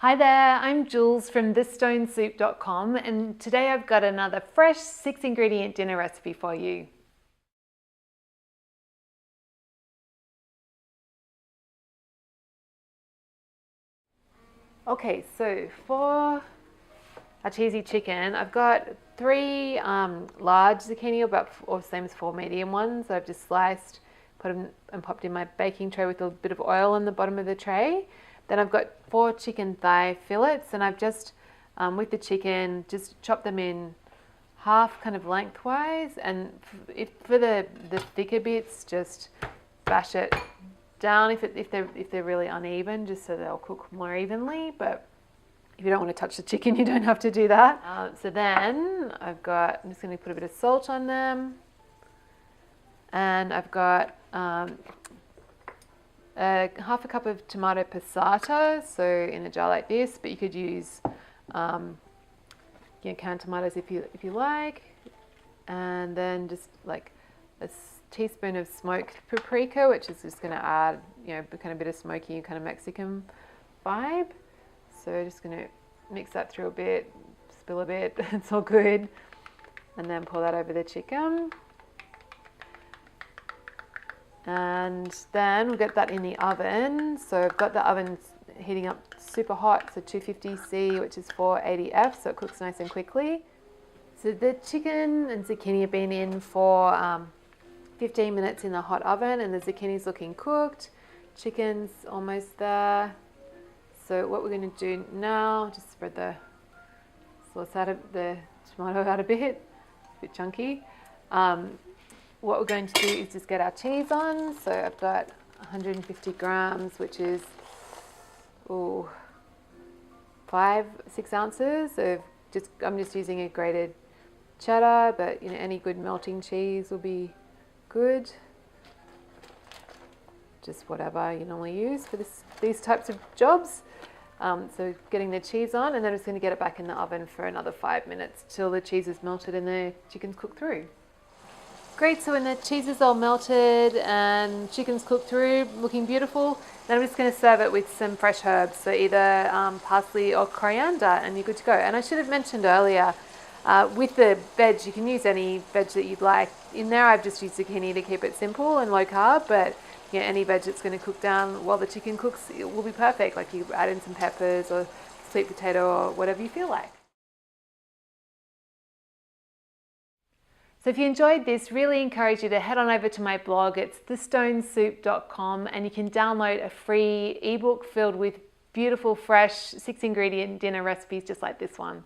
Hi there, I'm Jules from thestonesoup.com and today I've got another fresh 6-ingredient dinner recipe for you. Okay, so for our cheesy chicken, I've got 3 large zucchini, or same as 4 medium ones. I've just sliced, put them and popped in my baking tray with a bit of oil on the bottom of the tray. Then I've got 4 chicken thigh fillets, and I've just, with the chicken, just chopped them in half kind of lengthwise, and for the thicker bits, just bash it down if they're really uneven, just so they'll cook more evenly. But if you don't want to touch the chicken, you don't have to do that. So then I'm just going to put a bit of salt on them, and I've got half a cup of tomato passata, so in a jar like this, but you could use canned tomatoes if you like, and then just like a teaspoon of smoked paprika, which is just going to add kind of bit of smoky kind of Mexican vibe. So just going to mix that through a bit, spill a bit, it's all good, and then pour that over the chicken. And then we'll get that in the oven. So I've got the oven heating up super hot, so 250C, which is 480F, so it cooks nice and quickly. So the chicken and zucchini have been in for 15 minutes in the hot oven, and the zucchini's looking cooked. Chicken's almost there. So what we're going to do now, just spread the sauce out of the tomato out a bit chunky. What we're going to do is just get our cheese on. So I've got 150 grams, which is 5-6 ounces of I'm just using a grated cheddar, but any good melting cheese will be good. Just whatever you normally use for these types of jobs. So getting the cheese on, and then I'm just going to get it back in the oven for another 5 minutes till the cheese is melted and the chicken's cooked through. Great, so when the cheese is all melted and chicken's cooked through, looking beautiful, then I'm just going to serve it with some fresh herbs, so either parsley or coriander, and you're good to go. And I should have mentioned earlier, with the veg, you can use any veg that you'd like. In there I've just used zucchini to keep it simple and low carb, but any veg that's going to cook down while the chicken cooks, it will be perfect. Like you add in some peppers or sweet potato or whatever you feel like. So if you enjoyed this, really encourage you to head on over to my blog. It's thestonesoup.com, and you can download a free ebook filled with beautiful, fresh 6-ingredient dinner recipes just like this one.